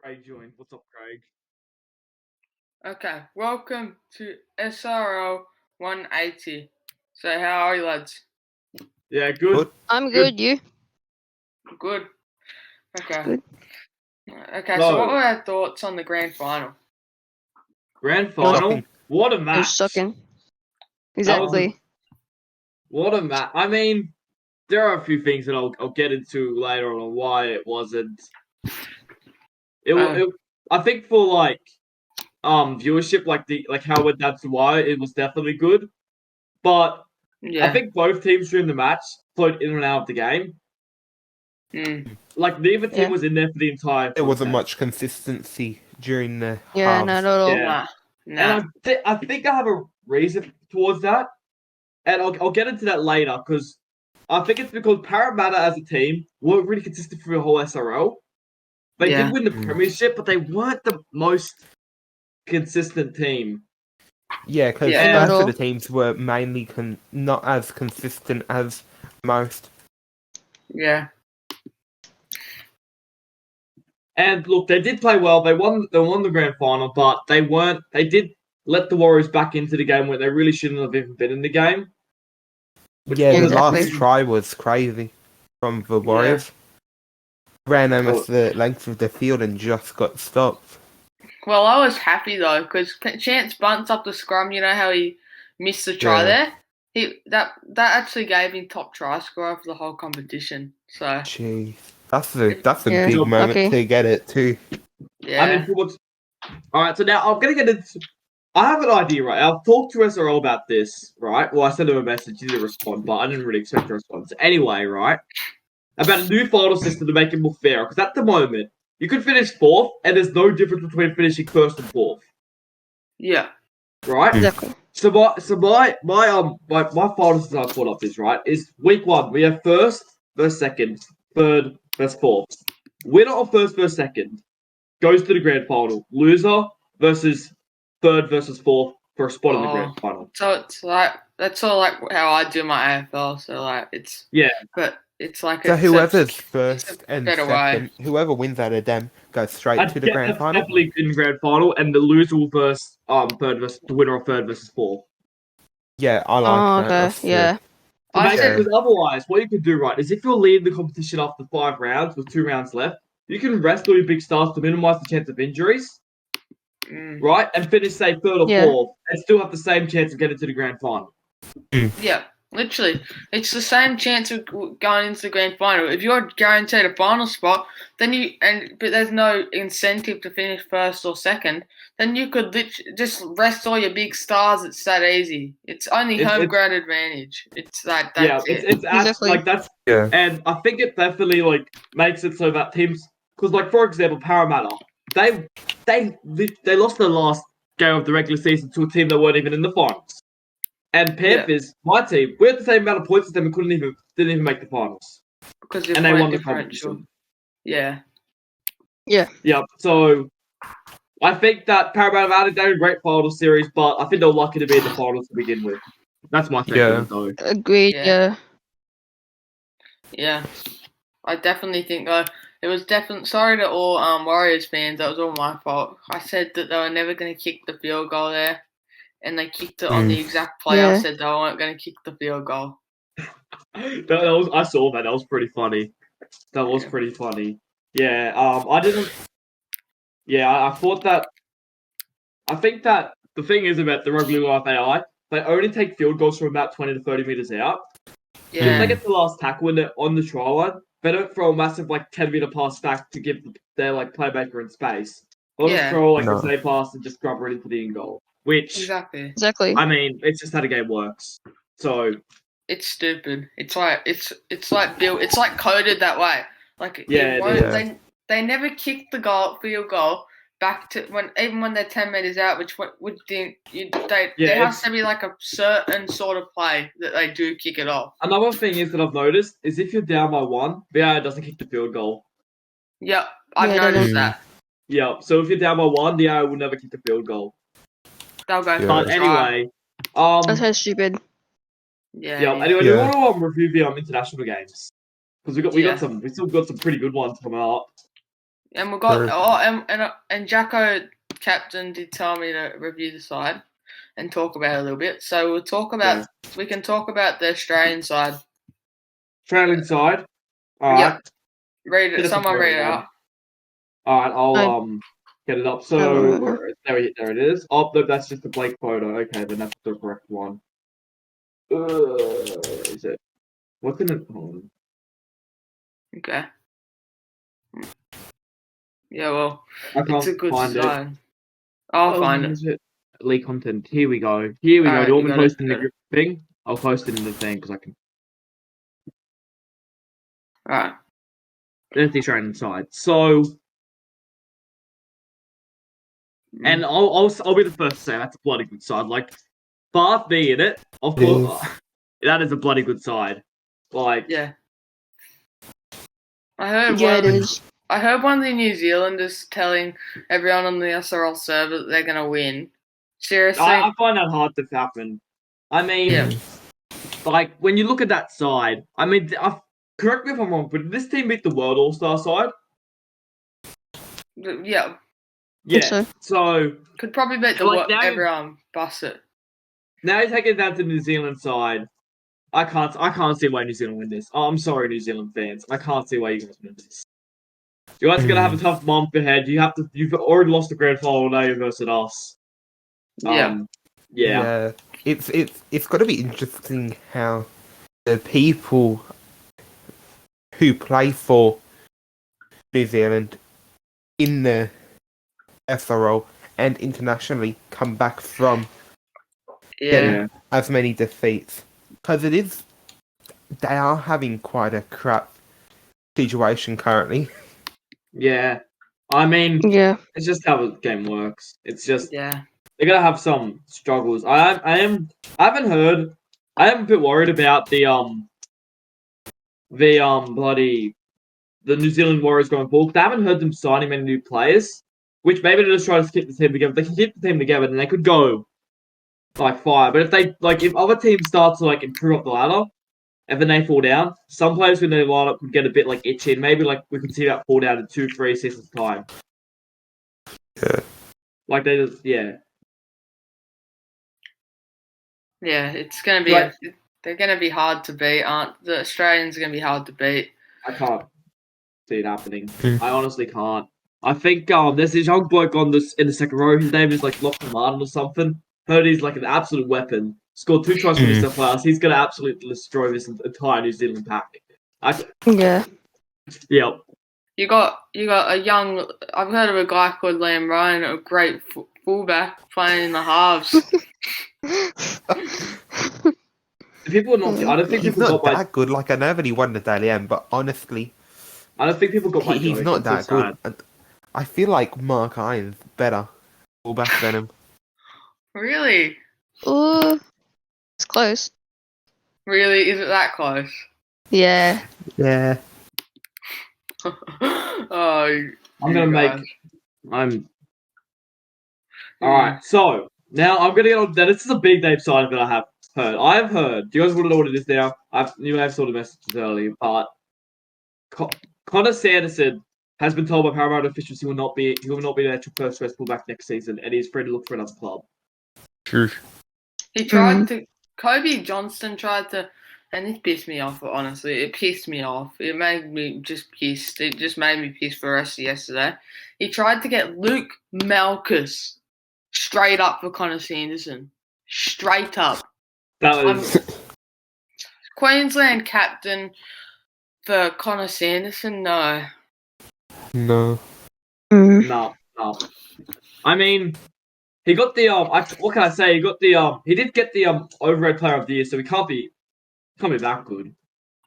Craig joined. What's up, Craig? Okay, welcome to SRL 180. So how are you, lads? Yeah, good. I'm good. You? Good. Okay. Good. Okay, so what were our thoughts on the grand final? Grand final? What a It was match. shocking. Exactly. What a match. I mean, there are a few things that I'll get into later on why it wasn't. I think for viewership, that's why it was definitely good. But I think both teams during the match flowed in and out of the game. Like neither team was in there for the entire. There wasn't much consistency during the Yeah, halves. not at all. Yeah. And I think I have a reason towards that, and I'll get into that later because I think it's because Parramatta as a team weren't really consistent for the whole SRL. They did win the premiership, but they weren't the most consistent team. Yeah, because most of the teams were mainly not as consistent as most. Yeah. And look, they did play well. They won the grand final, but they weren't. They did let the Warriors back into the game where they really shouldn't have even been in the game. Yeah, the last try was crazy from the Warriors. Ran almost the length of the field and just got stopped. Well, I was happy though because Chance bunts up the scrum. You know how he missed the try there. That actually gave him top try scorer for the whole competition. So. Jeez. That's a big moment to get it too. Yeah. I mean, alright, so now I'm gonna get into. I have an idea, right? I've talked to SRL about this, right? Well, I sent him a message, he didn't respond, but I didn't really expect a response. Anyway, right? About a new final system to make it more fair, because at the moment, you could finish fourth, and there's no difference between finishing first and fourth. Yeah. Right? Exactly. So my final system I thought up is, right, is week 1, we have first versus second, third versus fourth. Winner of first versus second goes to the grand final. Loser versus third versus fourth for a spot in the grand final. So it's like that's all like how I do my AFL. So like it's but it's like so whoever's first and second, whoever wins out of them goes straight to the grand final. Definitely in grand final, and the loser will versus third versus the winner of third versus fourth. Yeah, I like that. Okay. Yeah. Because otherwise, what you could do, right, is if you're leading the competition after 5 rounds with 2 rounds left, you can rest all your big stars to minimize the chance of injuries, right? And finish, say, third or fourth, and still have the same chance of getting to the grand final. Yeah, literally. It's the same chance of going into the grand final. If you're guaranteed a final spot, then but there's no incentive to finish first or second, then you could just rest all your big stars. It's that easy. It's only home ground advantage. It's like that's it. It's exactly like that's and I think it definitely like makes it so that teams, because like for example, Parramatta, they lost their last game of the regular season to a team that weren't even in the finals. And Panthers, my team, we had the same amount of points as them and didn't even make the finals. Because they won the competition. Yeah. Yeah. So I think that Parramatta did a great final series, but I think they were lucky to be in the finals to begin with. That's my thinking, though. Agreed. Yeah. Yeah. I definitely think though it was definitely sorry to all Warriors fans. That was all my fault. I said that they were never going to kick the field goal there. And they kicked it on the exact play I said they weren't going to kick the field goal. I saw that. That was pretty funny. Pretty funny. Yeah. I didn't. Yeah, I thought that. I think that the thing is about the rugby life AI, they only take field goals from about 20 to 30 meters out. Yeah. If they get the last tackle when they're on the try line, they don't throw a massive 10-meter pass back to give their playmaker in space. They'll just throw a safe pass and just grub it into the end goal. Which exactly. I mean, it's just how the game works. So it's stupid. It's like built. It's like coded that way. Like they never kick the field goal back to even when they're 10 meters out. Which would think there has to be like a certain sort of play that they do kick it off. Another thing is that I've noticed is if you're down by 1, VAR doesn't kick the field goal. Yep, I've noticed that. Yeah, so if you're down by 1, the VAR will never kick the field goal. They'll go. But anyway, that's so stupid. Yeah. Anyway, do you want to review the international games? Because we still got some pretty good ones coming up. And we got and Jacko captain did tell me to review the side and talk about it a little bit. So we can talk about the Australian side. Australian side. All right. Yep. Read it. Someone read it out. All right, I'll get it up. So there it is. Oh, no, that's just a blank photo. Okay, then that's the correct one. Is it? What's in it? Hold on. Okay. Yeah, well, I can't it's a good find side. I'll find it. Is it? Leak content. Here we go. Here we go. Do you want me to post in the group thing? I'll post it in the thing because I can. Alright. There's the Australian side. So, and I'll be the first to say that's a bloody good side. Like, Bath B in it, of course. That is a bloody good side. Like, yeah. I heard one of the New Zealanders telling everyone on the SRL server that they're gonna win. Seriously, I find that hard to happen. I mean, like when you look at that side, I mean, correct me if I'm wrong, but did this team beat the World All-Star side? Yeah. Yeah. So could probably beat everyone bust it. Now you're taking that to the New Zealand side. I can't see why New Zealand win this. Oh, I'm sorry, New Zealand fans. I can't see why you guys win this. You guys are gonna have a tough month ahead. You've already lost the grand final. Now you're versus us. Yeah. It's got to be interesting how the people who play for New Zealand in the SRL and internationally come back from getting as many defeats, because they are having quite a crap situation currently. Yeah, I mean, it's just how the game works. It's just they're gonna have some struggles. I am a bit worried about the New Zealand Warriors going forward. I haven't heard them signing many new players, which maybe they're just trying to keep the team together. If they can keep the team together, then they could go like fire. But if other teams start to like improve up the ladder, and then they fall down, some players when they line up could get a bit like itchy, and maybe like we could see that fall down in 2-3 seasons time. Yeah. Like they just Yeah, it's gonna be they're gonna be hard to beat, aren't the Australians are gonna be hard to beat. I can't see it happening. I honestly can't. I think there's this young bloke in the second row. His name is like Lachlan or something. Heard he's like an absolute weapon. Scored 2 tries for New South Wales. He's gonna absolutely destroy this entire New Zealand pack. Yeah. Yep. You got a young. I've heard of a guy called Liam Ryan, a great fullback playing in the halves. People are not. I don't think he's people not got that good. Like I know that he won the Daily M, but honestly, I don't think people got my. He's not that good. And I feel like Mark Iron's better fullback than him. Really? It's close. Really? Is it that close? Yeah. Yeah. Alright, so now I'm gonna get on. Now this is a big name signing that I have heard. I have heard. Do you guys want to know what it is now? You may have saw the messages earlier, but Connor Sanderson has been told by Paramount officials he will not be the actual first choice fullback next season, and he's free to look for another club. True. He tried to. Kobe Johnston tried to, and this pissed me off. Honestly, it pissed me off. It made me just pissed. It just made me pissed for the rest of yesterday. He tried to get Luke Malkus straight up for Connor Sanderson. Straight up. That was Queensland captain for Connor Sanderson. No. No. I mean, he got the what can I say? He got the he did get the overrated player of the year, so he can't be that good.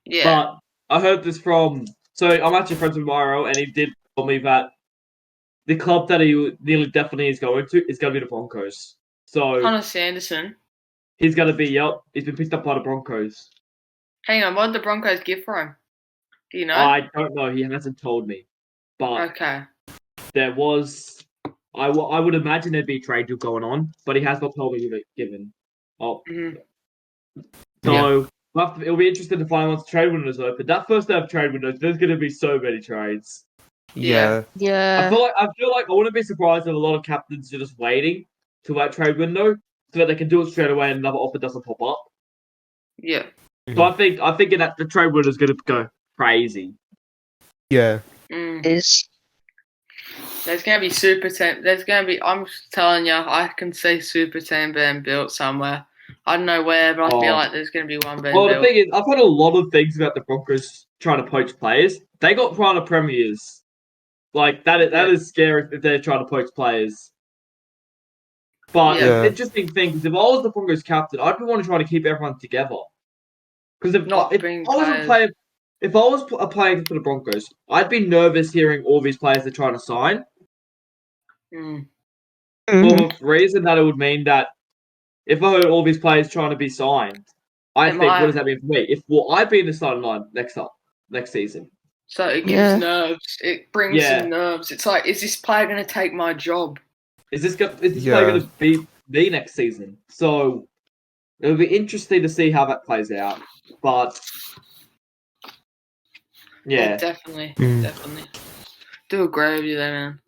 Yeah. But I heard this from. So I'm actually friends with Myro, and he did tell me that the club that he nearly definitely is going to is going to be the Broncos. So Connor Sanderson. He's going to be. He's been picked up by the Broncos. Hang on, what did the Broncos give for him? Do you know? I don't know. He hasn't told me. But there was. I would imagine there'd be a trade deal going on, but he has not told me who given. So it'll be interesting to find once the trade windows open. That first day of trade windows, there's going to be so many trades. Yeah. Yeah. I feel like I wouldn't be surprised if a lot of captains are just waiting till that trade window so that they can do it straight away and another offer doesn't pop up. Yeah. So I think that the trade window is going to go crazy. Yeah. Mm. Is There's gonna be super team. There's gonna be. I'm just telling you, I can see super team being built somewhere. I don't know where, but I feel Oh. like there's gonna be one being Well, the built. thing is, I've heard a lot of things about the Broncos trying to poach players. They got prime premiers. Like that is scary if they're trying to poach players. But Yeah. the interesting thing is, if I was the Broncos captain, I'd be wanting to try to keep everyone together. Because if Not I bring was a players. player, if I was a player for the Broncos, I'd be nervous hearing all these players they're trying to sign. Mm. For Mhm. the reason that it would mean that if I heard all these players trying to be signed, I It think, what might- does that mean for me? I'd be in the starting line next season. So it gives Yeah. nerves. It brings Yeah. some nerves. It's like, is this player gonna take my job? Is this player Yeah. going to be the next season? So it'll be interesting to see how that plays out. But yeah, Definitely. Mm. Definitely. Do agree with you there, man.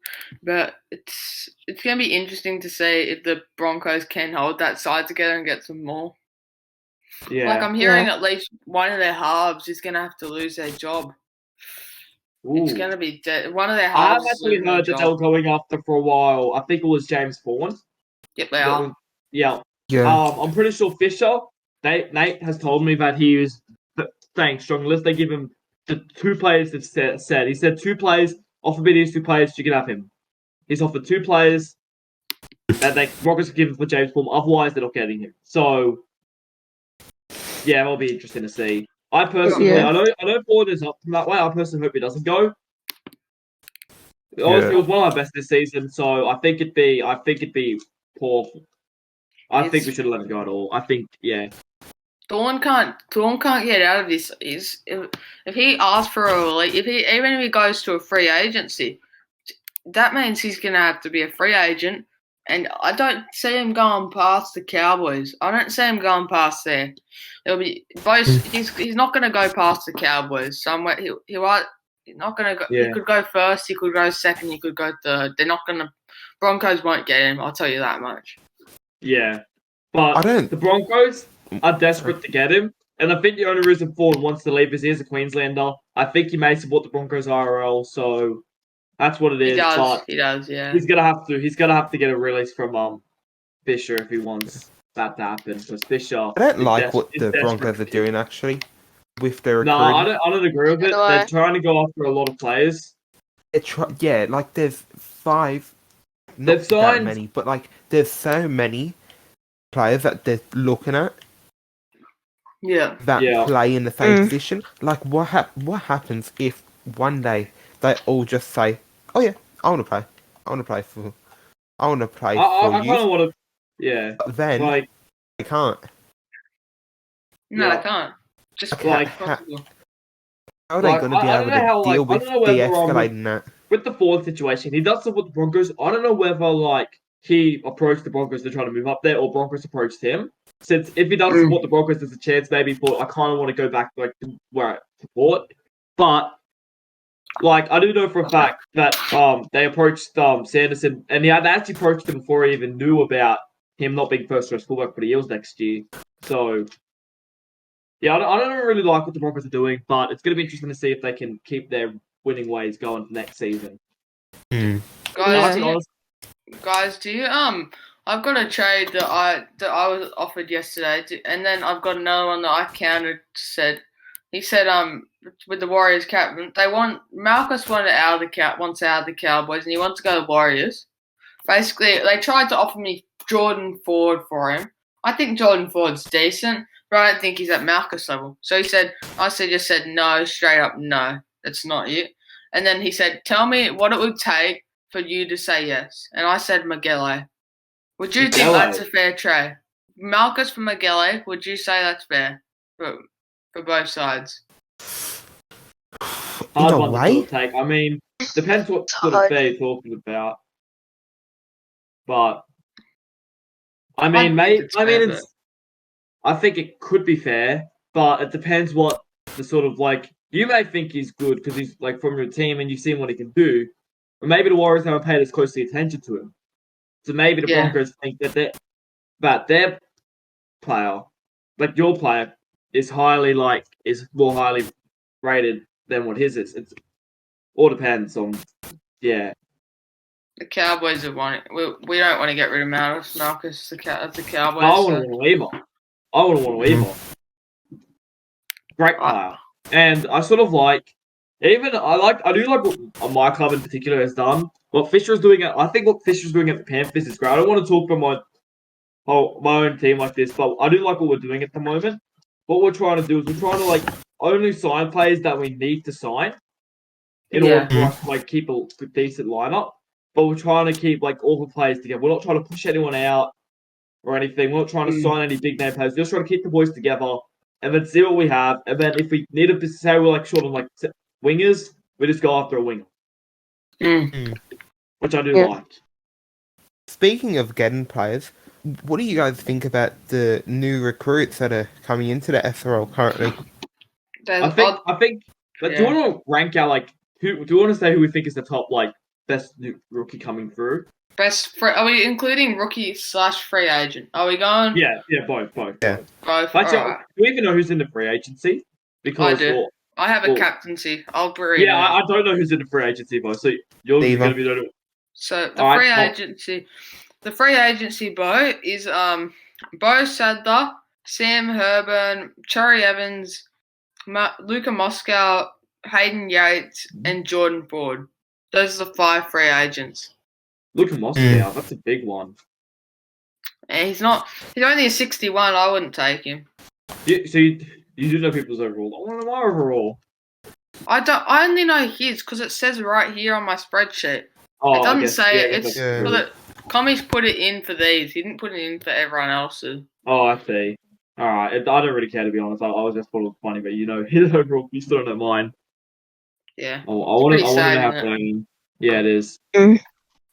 But it's gonna be interesting to see if the Broncos can hold that side together and get some more. yeah. Like I'm hearing at least one of their halves is gonna have to lose their job. It's Ooh. gonna be one of their I have halves. actually heard that they were going after for a while. I think it was James Vaughan. Yep, they are. Yeah. Yeah. I'm pretty sure Fisher. Nate has told me that he is staying strong unless they give him the two players that said. He said two players. Offer me these two players. You can have him. He's offered two players that they Rockets give him for James Vaughan. Otherwise, they're not getting him. So yeah, it'll be interesting to see. I personally, Yeah. I know Vaughan is up from that way. I personally hope he doesn't go. Yeah. Honestly, it was one of my best this season, so I think it'd be poor. I think we should have let him go at all. I think, yeah. Dawn can't get out of this. Is if he asks for a release, even if he goes to a free agency, that means he's gonna have to be a free agent. And I don't see him going past the Cowboys. I don't see him going past there. It'll be both. He's not gonna go past the Cowboys. Somewhere he's not gonna go. Yeah. He could go first. He could go second. He could go third. They're not gonna. Broncos won't get him. I'll tell you that much. Yeah. But I don't- the Broncos are desperate to get him. And I think the only reason Ford wants to leave is he is a Queenslander. I think he may support the Broncos IRL, so that's what it is. He does. But He does. Yeah. he's gonna have to get a release from Fisher if he wants that to happen. Because Fisher, I don't is like what is the desperate Broncos for are him. doing actually with their No, recruiting. I don't agree with it. Neither do I. They're trying to go after a lot of players. Yeah, like there's 5. Not They've that signed- many, but like there's so many players that they're looking at Yeah. that Yeah. play in the same Mm. position. Like what happens if one day they all just say, "Oh yeah, I want to play. I want to play for I you." kind of want to, yeah. But then Like, they can't. No, Yeah. I can't. Just Okay, Like- possible. How are they Like, going to be I able don't know how, to deal like, I with don't know whether, de-escalating that? with the Ford situation, he does support the Broncos. I don't know whether like he approached the Broncos to try to move up there, or Broncos approached him. Since if he does support the Broncos, there's a chance maybe for I kind of want to go back like to where I support. But like I do know for a fact that they approached Sanderson, and they actually approached him before he even knew about him not being first choice fullback for the Eels next year. So yeah, I don't really like what the Broncos are doing, but it's going to be interesting to see if they can keep their winning ways going for next season. Hmm. Guys, Yeah. do you I've got a trade that I was offered yesterday, and then I've got another one that I countered. He said with the Warriors captain, Malchus wants out of the Cowboys, and he wants to go to the Warriors. Basically, they tried to offer me Jordan Ford for him. I think Jordan Ford's decent, but I don't think he's at Malchus level. So he said, just said no, straight up no, that's not it. And then he said, tell me what it would take for you to say yes. And I said Magellan. Would you think Magellan? that's a fair trade? Malchus for Magellan, would you say that's fair for both sides? Hard In a one to way, sort of take. I mean, depends what It's sort of hard. fair you're talking about. But I mean, I think it could be fair, but it depends what the sort of like you may think he's good because he's like from your team and you've seen what he can do, but maybe the Warriors haven't paid as closely attention to him. So maybe the Yeah. Broncos think that their player, like your player, is more highly rated than what his is. It all depends on, yeah. The Cowboys have won it. We don't want to get rid of Malus Marcus. It's the Cowboys. I wouldn't want to leave him. I wouldn't want to leave him. Great player, and I sort of like. I do like what my club in particular has done. What Fisher's doing I think what Fisher's doing at the Panthers is great. I don't want to talk for my own team like this, but I do like what we're doing at the moment. What we're trying to do is we're trying to like only sign players that we need to sign in order for us to like keep a decent lineup. But we're trying to keep like all the players together. We're not trying to push anyone out or anything. We're not trying to sign any big name players. We're just trying to keep the boys together and then see what we have. And then if we need to say we're like short on like wingers, we just go after a winger, which I do like. Speaking of getting players, what do you guys think about the new recruits that are coming into the SRL currently? I think. Like, do you want to rank out like who? Do you want to say who we think is the top like best new rookie coming through? Are we including rookie / free agent? Are we going? Yeah, both. Yeah. Both. Actually, Alright. do we even know who's in the free agency? Because I do. I have a captaincy. I'll bring I don't know who's in the free agency, boy. So you're going to be doing. So the free agency, Bo, is Bo Sadler, Sam Herburn, Cherry Evans, Luca Moscow, Hayden Yates, and Jordan Ford. Those are the 5 free agents. Luca Moscow, that's a big one. And he's only a 61. I wouldn't take him. You do know people's overall. I want to know my overall. I only know his because it says right here on my spreadsheet. Oh, it doesn't say it. It's Yeah. Commies put it in for these. He didn't put it in for everyone else's. Oh, I see. All right, I don't really care to be honest. I was just thought it was funny, but you know his overall. You still don't know mine. Yeah. I want to have playing. Yeah, it is.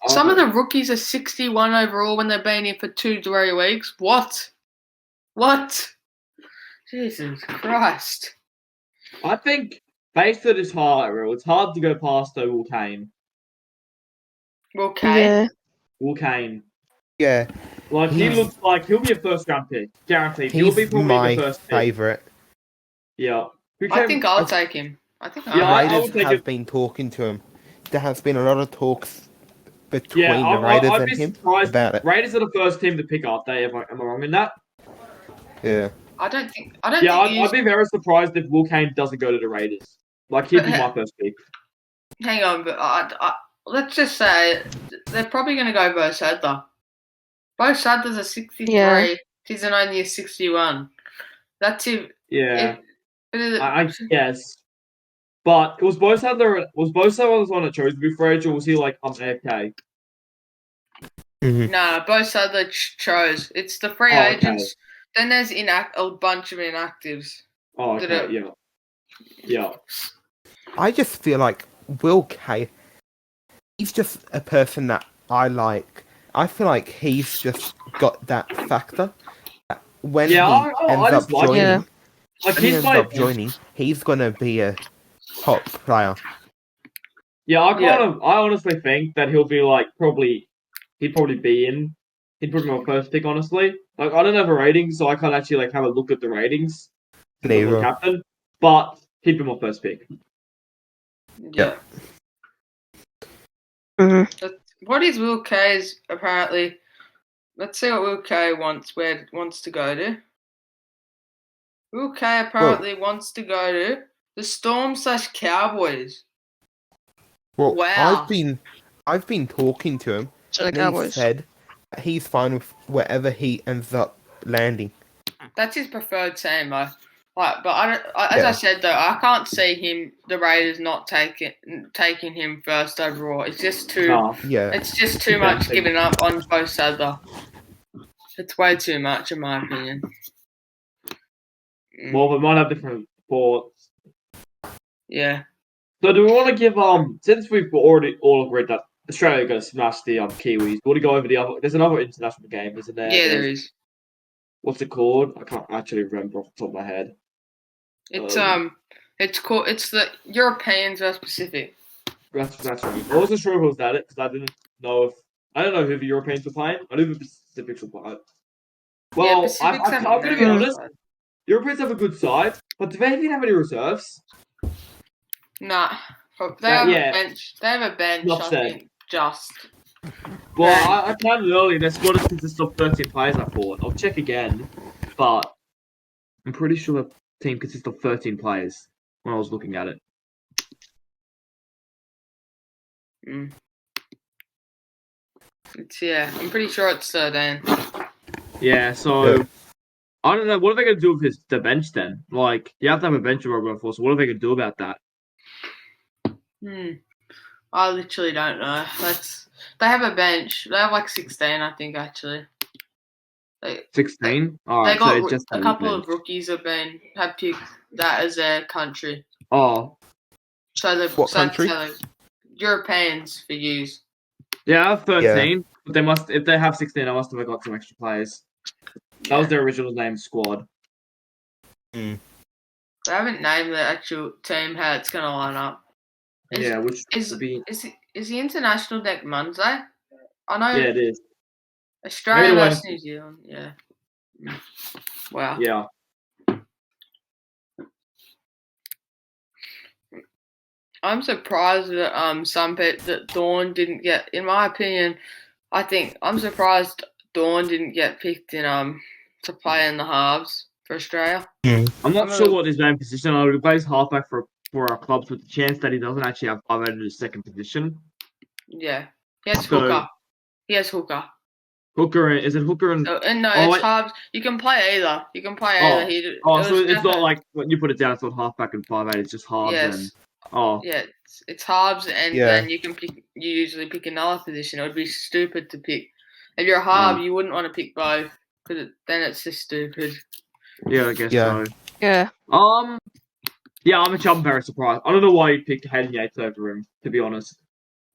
Some of the rookies are 61 overall when they've been here for 2-3 weeks. What? Jesus Christ. I think based on this highlight reel, it's hard to go past Will Kane. Yeah. Will Kane. Yeah. Like he looks like he'll be a first round pick, guaranteed. He'll be probably my the first pick. favorite. Yeah. I think I'll take him. I think Raiders have been talking to him. There has been a lot of talks between the Raiders and him about it. Raiders are the first team to pick up. Am I wrong in that? Yeah. I'd be very surprised if Will Kane doesn't go to the Raiders. Like he'd be my first pick. Hang on, but let's just say they're probably going to go Bo Sadler. Bo Sadler's a 63. Yeah. He's only a 61. That's it. Yeah. I guess. But was Bo Sadler the one that chose to be free agent, or was he like AFK? Nah, Bo Sadler chose. It's the free agents. Okay. Then there's a bunch of inactives. Oh, okay. Yeah. I just feel like Will Kane, he's just a person that I like. I feel like he's just got that factor. When he ends up joining, he's gonna be a top player. Yeah, I honestly think that he'll be like he'd probably be in. He'd put him on first pick, honestly. Like I don't have a rating, so I can't actually like have a look at the ratings. The captain, but he'd be my first pick. Yeah. What is Will K's apparently? Let's see what Will K wants. Where wants to go to? Will K apparently wants to go to the Storm / Cowboys. Well, wow. I've been talking to him. So the Cowboys. He said he's fine with wherever he ends up landing. That's his preferred team, though. Like, but I said though, I can't see the Raiders not taking him first overall. It's just too. It's just too much giving up on Bo Sadler. It's way too much, in my opinion. Well, we might have different thoughts. Yeah. So do we want to give since we've already all agreed that Australia are going to smash the Kiwis, we want to go over the other? There's another international game, isn't there? Yeah, there is. What's it called? I can't actually remember off the top of my head. It's It's the Europeans are specific. That's right. I wasn't sure if it was that because I don't know who the Europeans were playing. I knew the Pacifics were playing. Well, Pacifics I'm have going to be no honest. side. Europeans have a good side, but do they even have any reserves? Nah, they have yeah. a bench. They have a bench. Enough I said. think just. Well, I counted earlier. Their squad consists of 13 players. I thought. I'll check again, but I'm pretty sure the team consists of 13 players when I was looking at it. Mm. I'm pretty sure it's 13. Yeah, so Yeah. I don't know. What are they going to do with the bench then? Like, you have to have a bench of Robert Force. What are they going to do about that? I literally don't know. They have a bench. They have like 16, I think, actually. 16? All They right, got so just a couple of rookies have picked that as their country. Oh, So What country? Europeans for use. yeah, I have 13. But they must, if they have 16, I must have got some extra players. That was their original name squad. They haven't named the actual team how it's going to line up. Which is would be. Is the international deck Monday? I know. Yeah, it is. Australia Maybe versus New Zealand. Yeah. Wow. Yeah. I'm surprised that that Dawn didn't get. In my opinion, I'm surprised Dawn didn't get picked in to play in the halves for Australia. I'm not sure what his main position is. He plays halfback for our clubs with the chance that he doesn't actually have 5 out of his second position. Yeah. He has hooker. He has hooker. Hooker, is it hooker and... it's halves. You can play either. So it's not like when you put it down, it's not halfback and 5'8", it's just halves. Yes. Yeah, it's halves, and then you can pick. You usually pick another position. It would be stupid to pick. If you're a half, you wouldn't want to pick both because then it's just stupid. Yeah, I guess so. Yeah. Yeah, I'm very surprised. I don't know why you picked Hayden Yates over him, to be honest.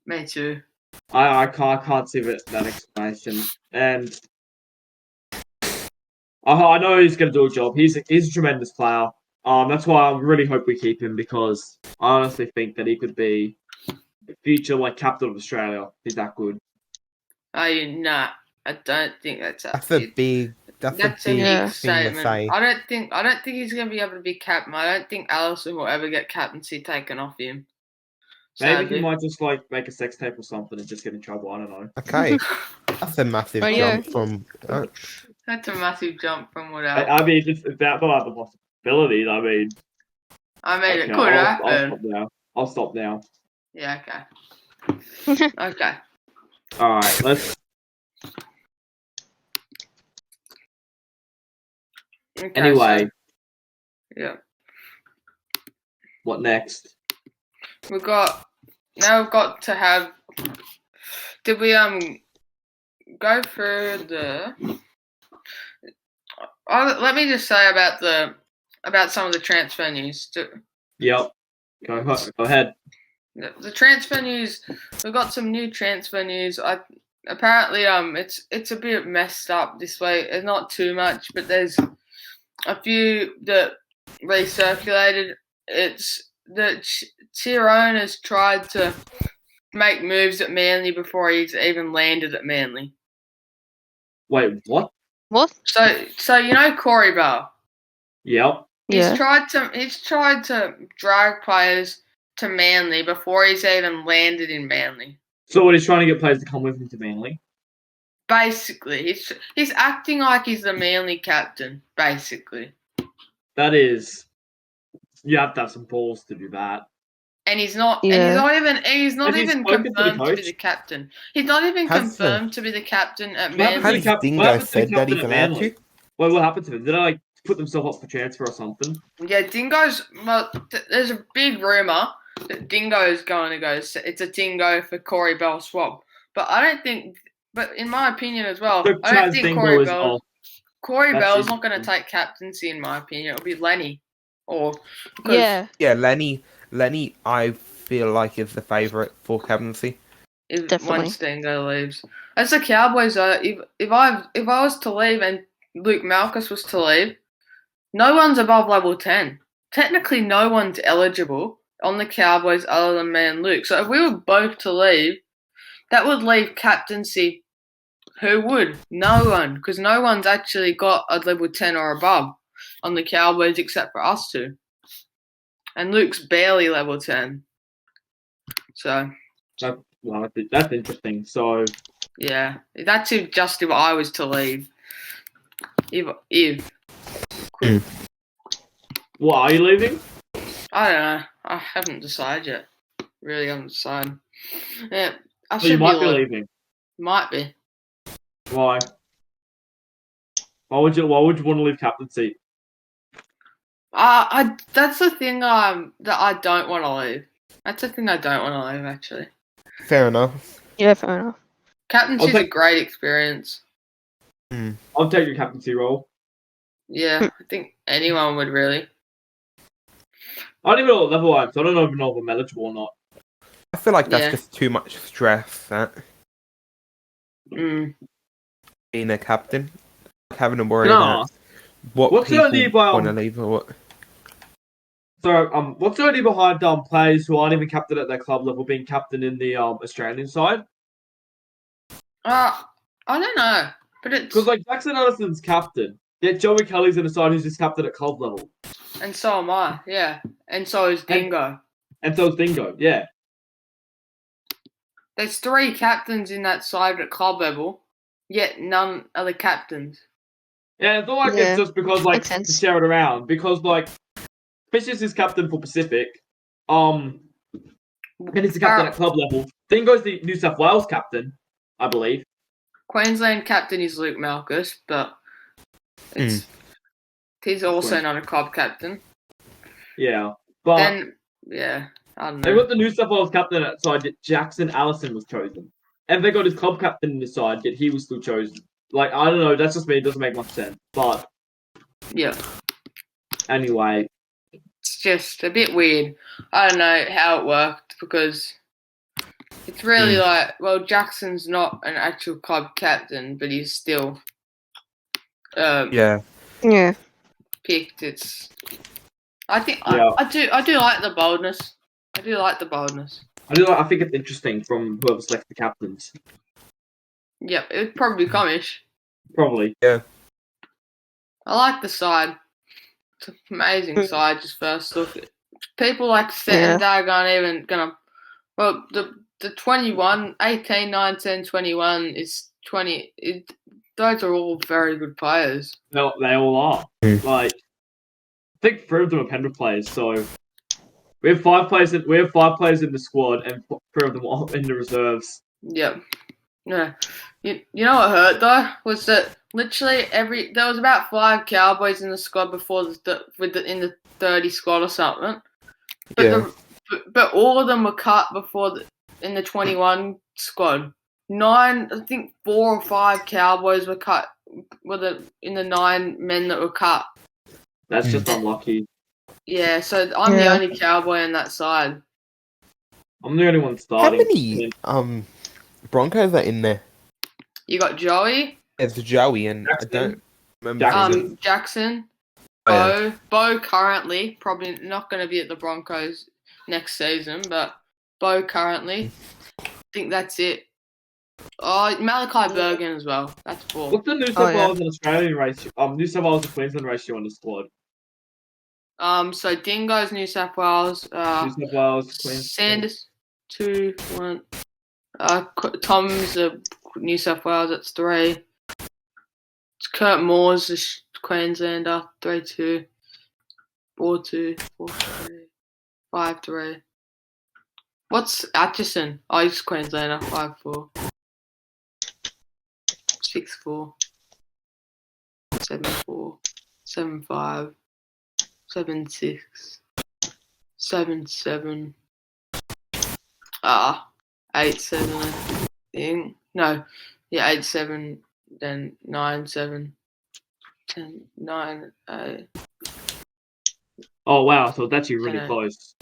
Me too. I can't see that explanation. And I know he's going to do a job. He's a tremendous player. That's why I really hope we keep him because I honestly think that he could be the future captain of Australia. He's that good. Nah, I don't think that's a big big statement. Say. I don't think he's going to be able to be captain. I don't think Allison will ever get captaincy taken off him. Maybe he might just make a sex tape or something and just get in trouble. I don't know. Okay, that's a massive jump from. That's a massive jump from without. I mean, if that not the possibilities, I mean, it could happen. I'll stop now. Yeah. Okay. Okay. All right. Let's. Okay, anyway. Yeah. What next? We've got to have. Did we go through the? Let me just say about some of the transfer news. Yep. Go ahead. The transfer news. We've got some new transfer news. Apparently it's a bit messed up this way. It's not too much, but there's a few that recirculated. It's that Tyrone has tried to make moves at Manly before he's even landed at Manly. Wait, what? What? So you know Corey Bell? Yep. Yeah. He's tried to drag players to Manly before he's even landed in Manly. So what, he's trying to get players to come with him to Manly? Basically, he's acting like he's the Manly captain. Basically, that is. You have to have some balls to do that. And he's not. Yeah. And he's not even confirmed to be the captain. He's not even confirmed to be the captain at Manly. Has Dingo said that he's allowed to? Well, what happened to him? Did I put themselves up for transfer or something? Yeah, Dingo's. Well, there's a big rumor that Dingo's going to go. It's a Dingo for Corey Bell swap. But I don't think. But in my opinion as well, I don't think Corey Bell's not going to take captaincy. In my opinion, it'll be Lenny. Lenny, I feel like is the favourite for captaincy. Once Dingo leaves, as the Cowboys are, if I was to leave and Luke Malchus was to leave, no one's above level 10 technically no one's eligible on the Cowboys other than me and Luke. So if we were both to leave, that would leave captaincy. Who would? No one, because no one's actually got a level 10 or above on the Cowboys except for us two. And Luke's barely level 10. So That's interesting. So yeah, that's if I was to leave. If what are you leaving? I don't know. I haven't decided yet. Really haven't decided. Yeah, I So you should might be be leaving. Might be. Why? Why would you want to leave captaincy? That's the thing that I don't want to leave. That's the thing I don't want to leave, actually. Fair enough. Yeah, fair enough. Captaincy's a great experience. I'll take your captaincy role. Yeah, I think anyone would really. I don't even know what level I am, so I don't even know if I'm eligible or not. I feel like that's Yeah. just too much stress, that Mm. being a captain. Having to worry No. about what What's the people idea want to leave or what. So, what's the idea behind players who aren't even captain at their club level being captain in the Australian side? I don't know, but it's Because like Jackson Addison's captain, yet Joey Kelly's in the side who's just captain at club level, and so am I. Yeah, and so is Dingo. and so is Dingo. Yeah, There's 3 captains in that side at club level, yet none are the captains. yeah. It's not like Yeah, it's just because like makes sense. to share it around. Because like Fisher's is captain for Pacific, and he's the captain at club level. Dingo's the New South Wales captain, I believe. Queensland captain is Luke Malkus, but he's also not a club captain. Yeah, but Then, yeah, I don't they know. got the New South Wales captain at side, yet Jackson Allison was chosen. And they got his club captain in the side, yet he was still chosen. Like, I don't know, that's just me, it doesn't make much sense. But, Yeah, anyway. it's just a bit weird. I don't know how it worked because it's really like, well, Jackson's not an actual club captain, but he's still Yeah. Yeah. picked. It's. I think Yeah. I do like the boldness. I do like the boldness. I think it's interesting from whoever selects the captains. Yeah, it would probably be comish. Probably. Yeah. I like the side. It's an amazing side, just first look. People like Set and Dag aren't even gonna. Well, the 21, 18, 19, 21 is 20. Those are all very good players. They all are. Like, I think 3 of them are Penrith players, so we have 5 players in the squad and 3 of them are in the reserves. Yep. Yeah. You know what hurt though was that literally there was about 5 Cowboys in the squad before in the 30 squad or something. But but all of them were cut before in the 21 squad. 9, I think 4 or 5 Cowboys were cut. In the 9 men that were cut. That's just unlucky. Yeah, so I'm the only Cowboy on that side. I'm the only one How starting. many Broncos are in there? You got Joey. There's Joey and Jackson. I don't remember. Jackson. Oh, Bo currently probably not going to be at the Broncos next season, but Bo currently. I think that's it. Oh, Malachi Bergen as well. That's 4. What's the New South Wales and Australian ratio? New South Wales and Queensland ratio on the squad. So Dingo's New South Wales. New South Wales, Queensland. Sanders 2, 1. Tom's New South Wales. That's 3. It's Kurt Moore's the Queenslander 3-2, 4-2, 4-3, 5-3. What's Atchison? Oh, he's Queenslander 5-4, 6-4, 7-4, 7-5, 7-6, 7-7. 8-7. I think. No, yeah, 8-7. Then 9-7. 10, 9, 8. Oh wow, so it's actually really close.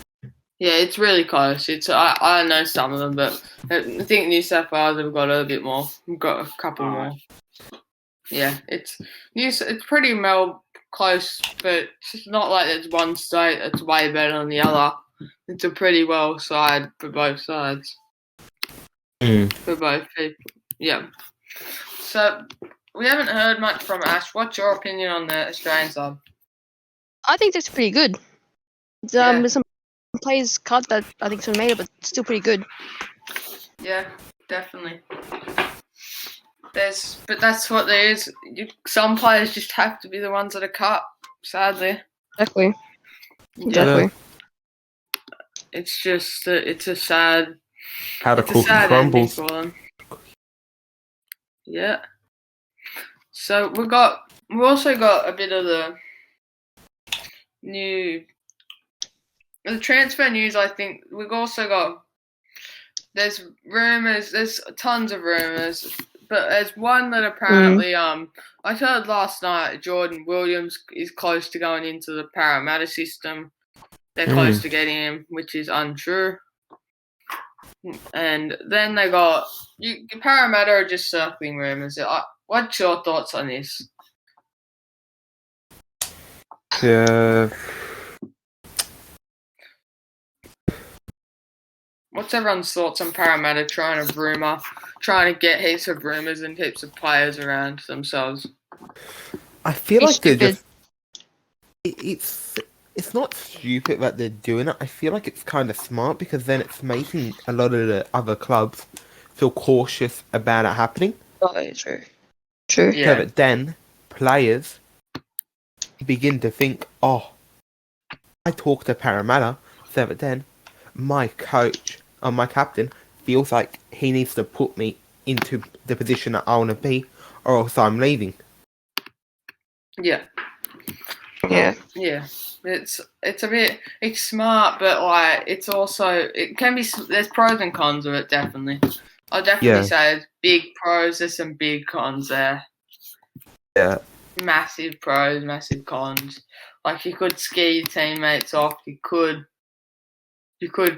Yeah, it's really close. It's I know some of them, but I think New South Wales have got a bit more. We've got a couple more. Yeah, it's pretty close, but it's not like there's one state that's way better than the other. It's a pretty well side for both sides. For both people. Yeah. So we haven't heard much from Ash. What's your opinion on the Australian side? I think that's pretty good. Yeah. There's some players cut that I think some made it, but still pretty good. Yeah, definitely. But that's what there is. Some players just have to be the ones that are cut. Sadly. Exactly. Yeah. Exactly. It's just it's a sad. How the It's a cookie sad ending crumbles. for them. Yeah. So we've also got a bit of the transfer news. I think we've also got. There's rumors. There's tons of rumors, but there's one that apparently I heard last night. Jordan Williams is close to going into the Parramatta system. They're close to getting him, which is untrue. And then they got Parramatta are just circling rumors. What's your thoughts on this? Yeah. What's everyone's thoughts on Parramatta trying to get heaps of rumours and heaps of players around themselves? I feel It's like they're stupid. just. It's not stupid that they're doing it. I feel like it's kind of smart because then it's making a lot of the other clubs feel cautious about it happening. Oh, true. True. Yeah. So that then players begin to think, oh, I talked to Parramatta, so that then my coach or my captain feels like he needs to put me into the position that I want to be, or else I'm leaving. Yeah. Yeah. Yeah. It's smart, but like it can be. There's pros and cons of it, definitely. I'll definitely say there's big pros. There's some big cons there. Yeah. Massive pros, massive cons. Like you could scare your teammates off. You could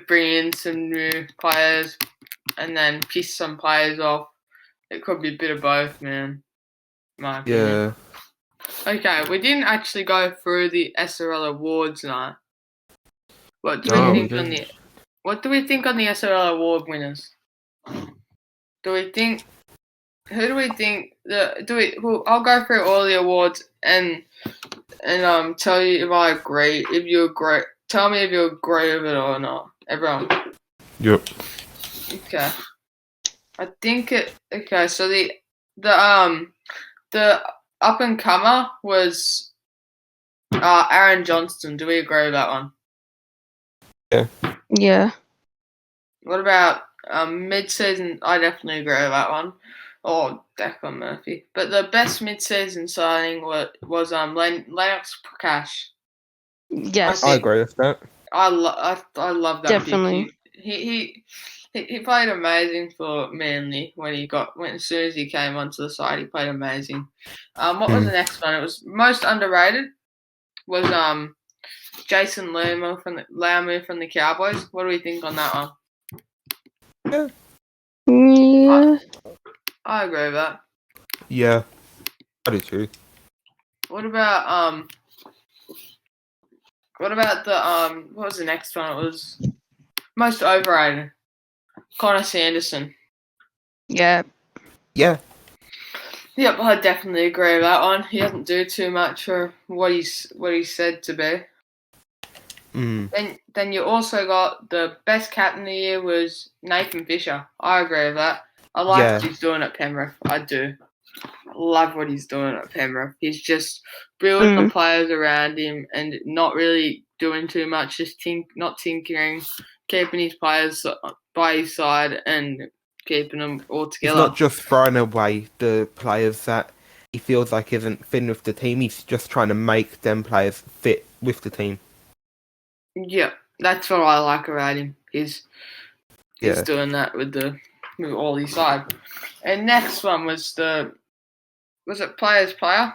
bring in some new players and then piss some players off. It could be a bit of both, man. My opinion. Yeah. Okay, we didn't actually go through the SRL awards now. What do No, we we think on didn't. What do we think on the SRL award winners? Do we think? Who do we think? I'll go through all the awards and tell you if I agree. If you agree, tell me if you agree with it or not. Everyone. Yep. Okay. I think it. Okay, so the up and comer was Aaron Johnston. Do we agree with that one? Yeah. What about mid-season? I definitely agree with that one. Or Declan Murphy. But the best mid-season signing was Lennox Prakash. Yes. I agree with that. I love that. Definitely. He played amazing for Manly as soon as he came onto the side. He played amazing. What was the next one? It was most underrated. Was Jason Lamu from the Cowboys. What do we think on that one? Yeah. I agree with that. Yeah. I do too. What about what was the next one? It was most overrated. Connor Sanderson. Yeah. Yeah. Yep, I definitely agree with that one. He doesn't do too much for what he's said to be. Then you also got the best captain of the year was Nathan Fisher. I agree with that. I like what he's doing at Penrith. I do. I love what he's doing at Penrith. He's just building the players around him and not really doing too much, just not tinkering, keeping his players by his side and keeping them all together. He's not just throwing away the players that he feels like isn't fitting with the team. He's just trying to make them players fit with the team. Yeah, that's what I like about him. He's doing that with all his side. And next one was it Players Player?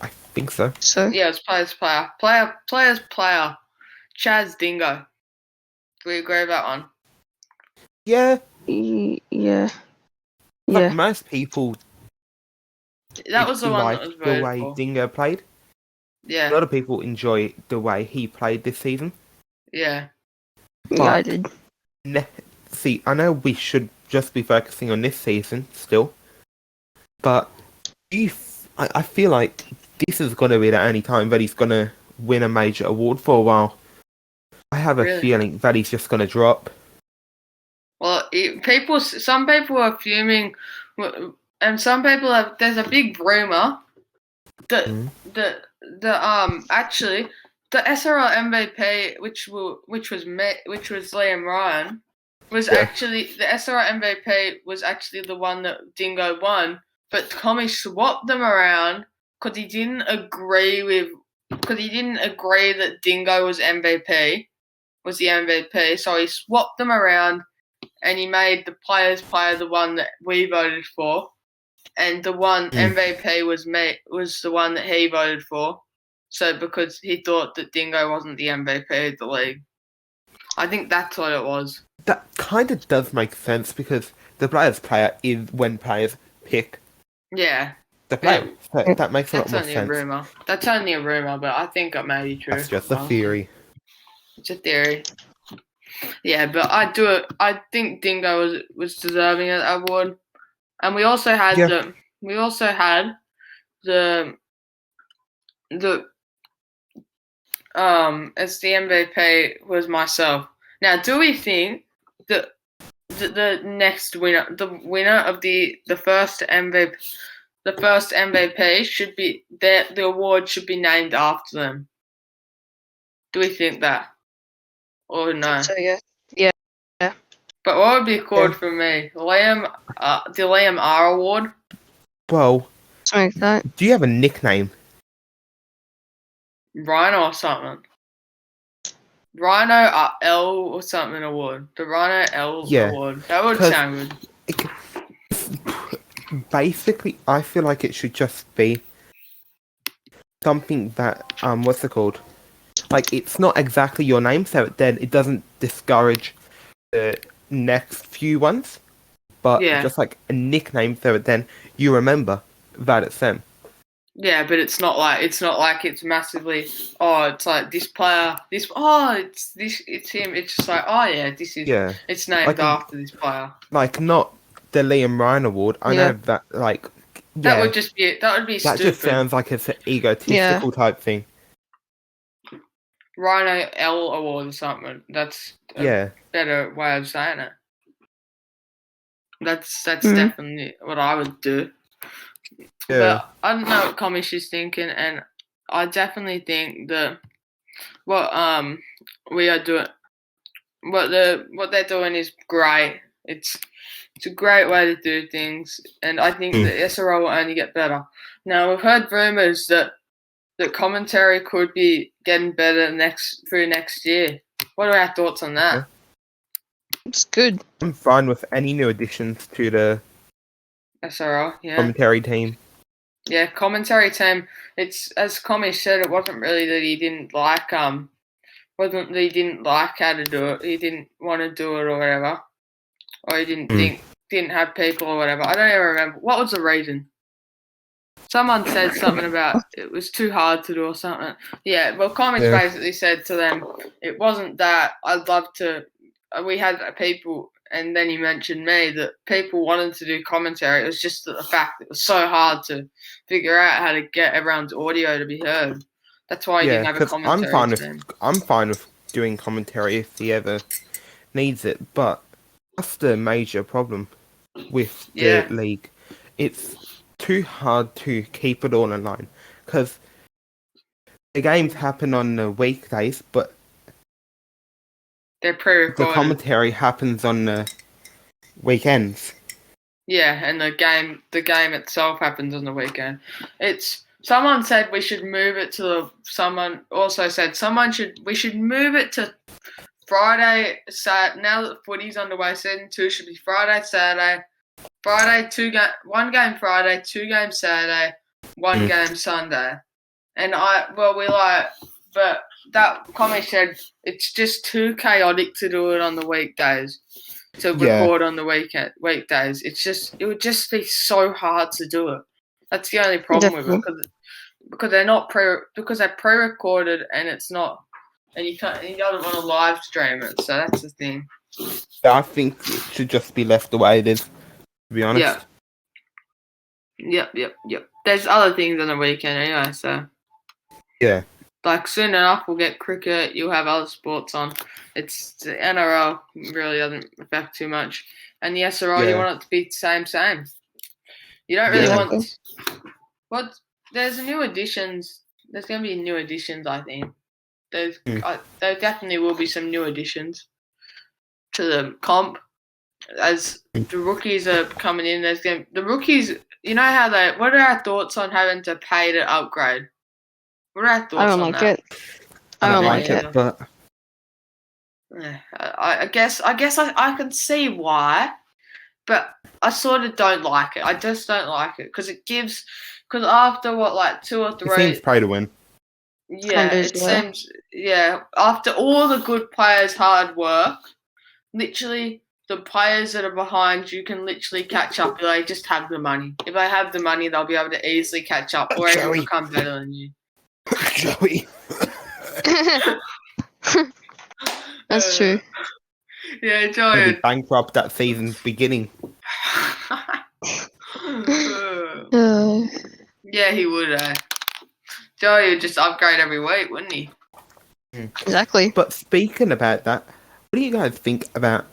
I think so. Yeah, it's Players Player. Players Player. Chaz Dingo. Do we agree with that one? Yeah. Yeah. Like most people. That was the one like that was the voted way for. Dingo played. Yeah, A lot of people enjoy the way he played this season. yeah. Yeah, I did. See, I know we should just be focusing on this season still, but I feel like this is going to be the only time that he's going to win a major award for a while. I have a Really? feeling that he's just going to drop. Well, some people are fuming, and some people have. There's a big rumor that Mhm. actually the SRL MVP, which was Liam Ryan, was Yeah. actually the SRL MVP was actually the one that Dingo won, but Tommy swapped them around because he didn't agree that Dingo was the MVP, so he swapped them around and he made the players play the one that we voted for, and the one MVP was the one that he voted for. So because he thought that Dingo wasn't the MVP of the league, I think that's what it was. That kind of does make sense because the players' player is when players pick Yeah, the player. So that makes a lot that's more only sense. a rumor. That's only a rumor, but I think it may be true. That's just a theory. It's a theory. Yeah, but I think Dingo was deserving of that award, and we also had the as the MVP was myself. Now, do we think that the next winner, the winner of the first MVP should be the award should be named after them? Do we think that, or no? So yeah. But what would be called for me? The Liam R Award? Well, Something like that. do you have a nickname? Rhino or something? Rhino L or something award. The Rhino L award. That would sound good. Basically, I feel like it should just be something that what's it called? Like it's not exactly your name, so then it doesn't discourage the next few ones. But just like a nickname, so then you remember that it's them. Yeah, but it's not like it's massively. Oh, it's like this player. It's him. It's just like, oh yeah, this is. Yeah. It's named Like, after this player. Like not the Liam Ryan Award. I know that like. That would just be. That would be that stupid. Just sounds like it's an egotistical type thing. Rhino L Award or something. That's a better way of saying it. That's definitely what I would do. Yeah. But I don't know what Comish is thinking, and I definitely think that what we are doing, what they're doing is great. It's a great way to do things, and I think the SRL will only get better. Now we've heard rumours that commentary could be getting better through next year. What are our thoughts on that? It's good. I'm fine with any new additions to the SRL, commentary team. Yeah, commentary team. It's as Comish said, it wasn't really that he didn't like how to do it. He didn't want to do it or whatever, or he didn't have people or whatever. I don't even remember what was the reason. Someone said something about it was too hard to do or something. Yeah, well, Comish basically said to them, it wasn't that. I'd love to. We had people. And then he mentioned me that people wanted to do commentary. It was just the fact that it was so hard to figure out how to get everyone's audio to be heard. That's why he didn't have a commentary team. I'm fine with doing commentary if he ever needs it, but that's the major problem with the league. It's too hard to keep it all in line because the games happen on the weekdays, but they're pre-recorded. The commentary happens on the weekends. Yeah, and the game itself happens on the weekend. Someone said we should move it to someone also said we should move it to Friday, Saturday. Now that footy's underway, season 2 should be Friday, Saturday. Friday, 1 game Friday, 2 games Saturday, 1 game Sunday. And but that comment said it's just too chaotic to do it on the weekdays, to record on the weekdays. It would just be so hard to do it. That's the only problem with it. because they're pre-recorded and it's not, and you don't want to live stream it. So that's the thing. I think it should just be left the way it is, to be honest. Yep. There's other things on the weekend anyway, so. Yeah. Like, soon enough, we'll get cricket, you'll have other sports on. It's the NRL really doesn't affect too much. And the SRL, you want it to be same. You don't really want... There's new additions. There's going to be new additions, I think. There definitely will be some new additions to the comp. As the rookies are coming in, the rookies, you know how what are our thoughts on having to pay to upgrade? What are our thoughts on that? I don't like it. But I guess I can see why, but I sort of don't like it. I just don't like it because after 2 or 3, it seems pay to win. Yeah, it seems. Yeah, after all the good players' hard work, literally the players that are behind you can literally catch up if they just have the money. If they have the money, they'll be able to easily catch up or even become better than you. Joey. That's true. Yeah, Joey. Maybe bankrupt at season's beginning. Yeah, he would. Joey would just upgrade every week, wouldn't he? Exactly. But speaking about that, what do you guys think about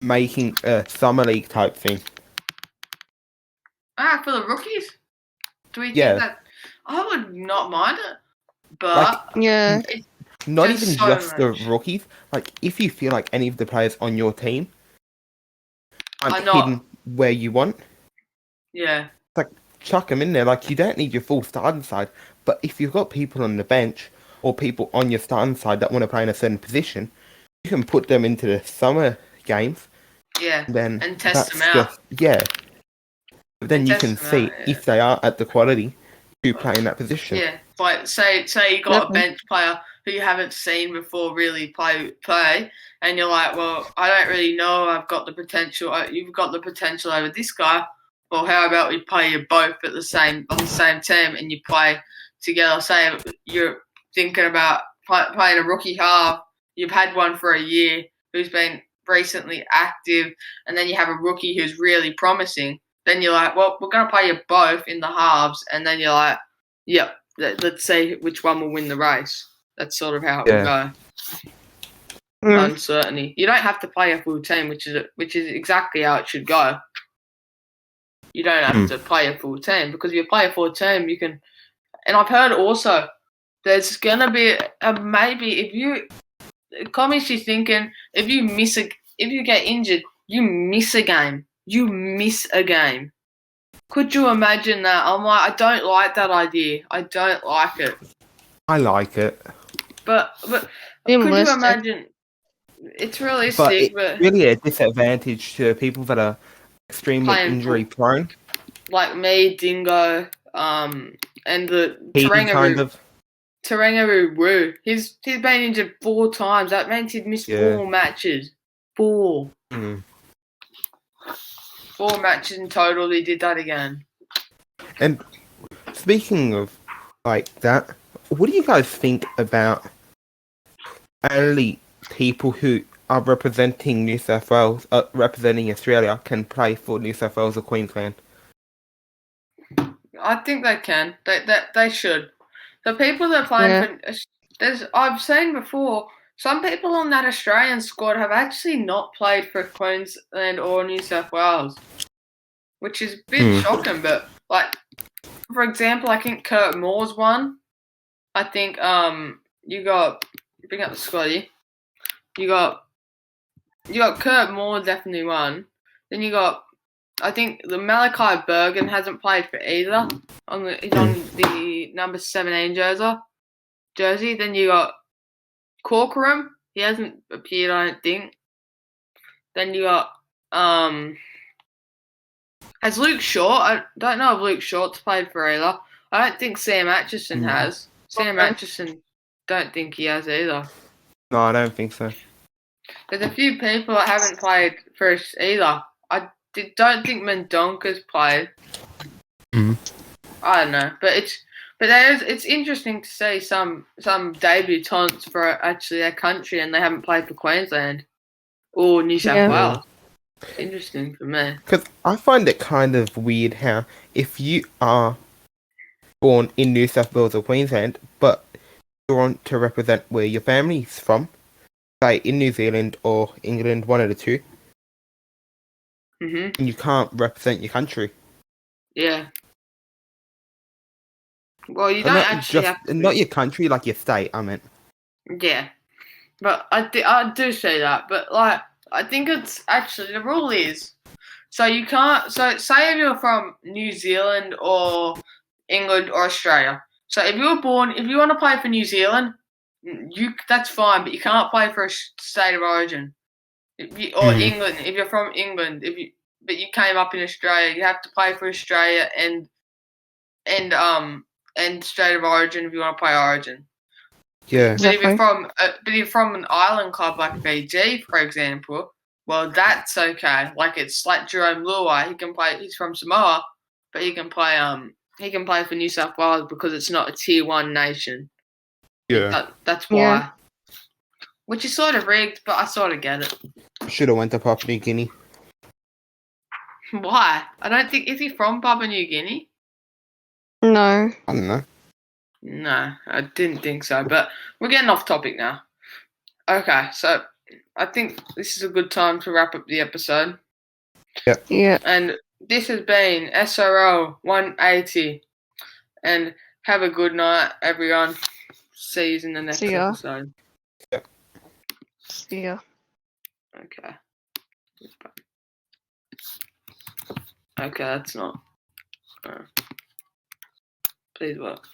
making a summer league type thing? For the rookies? Do we think that? I would not mind it, but not even just the rookies. Like, if you feel like any of the players on your team aren't hidden where you want, chuck them in there. Like, you don't need your full starting side, but if you've got people on the bench or people on your starting side that want to play in a certain position, you can put them into the summer games. Yeah, and test them out. But then you can see if they are at the quality to play in that position. Yeah, like say you got a bench player who you haven't seen before really play, and you're like, well, I don't really know. I've got the potential. You've got the potential over this guy. Well, how about we play you both on the same team and you play together? Say you're thinking about playing a rookie half. You've had one for a year who's been recently active, and then you have a rookie who's really promising. Then you're like, well, we're going to play you both in the halves, and then you're like, yep, let's see which one will win the race. That's sort of how it will go. Uncertainty. You don't have to play a full team, which is exactly how it should go. You don't have to play a full team, because if you play a full team, you can. And I've heard also there's going to be maybe if you. Commish thinking if you get injured, you miss a game. Could you imagine that? I'm like, I don't like that idea. I don't like it. I like it. But could you imagine? It's realistic, but it's really a disadvantage to people that are extremely injury prone. Like me, Dingo, and the Tarangaroo Woo. He's been injured 4 times. That means he'd missed 4 matches. 4. 4 matches in total. He did that again. And speaking of like that, what do you guys think about only people who are representing New South Wales, representing Australia, can play for New South Wales or Queensland? I think they can. They should. The people that are playing for... I've seen before, some people on that Australian squad have actually not played for Queensland or New South Wales, which is a bit shocking. But, like, for example, I think Kurt Moore's one. I think you got... Bring up the squad here. You got Kurt Moore, definitely one. Then you got... I think the Malachi Bergen hasn't played for either. He's on the number 17 jersey. Then you got Corcoran. He hasn't appeared, I don't think. Then you got has Luke Short. I don't know if Luke Short's played for either. I don't think Sam Atchison has. Sam Atchison, don't think he has either. No, I don't think so. There's a few people that haven't played for us either. don't think Mendonca's played. I don't know, but But it's interesting to see some debutantes for actually their country and they haven't played for Queensland or New South Yeah. Wales. Interesting for me. Because I find it kind of weird how if you are born in New South Wales or Queensland, but you want to represent where your family's from, say in New Zealand or England, one of the two, Mhm. and you can't represent your country. Yeah. Well, you And don't not actually just have to. not your country, like your state. I meant. Yeah, but I do say that, but like I think it's actually the rule is so you can't. So say if you're from New Zealand or England or Australia. So if you want to play for New Zealand, that's fine, but you can't play for a state of origin. Or Mhm. England, if you're from England, but you came up in Australia, you have to play for Australia and state of origin if you want to play origin. Yeah. But if Exactly. you're from an island club like Fiji, for example, well that's okay. Like it's like Jerome Luai, he can play. He's from Samoa, but he can play for New South Wales because it's not a tier 1 nation. Yeah. That's why. Yeah. Which is sort of rigged, but I sort of get it. Should have went to Papua New Guinea. Why? I don't think is he from Papua New Guinea? No. I don't know. No, I didn't think so. But we're getting off topic now. Okay, so I think this is a good time to wrap up the episode. Yeah. And this has been SRL 180. And have a good night, everyone. See you in the next See ya. episode. See ya. Okay. Okay, that's not. Please work.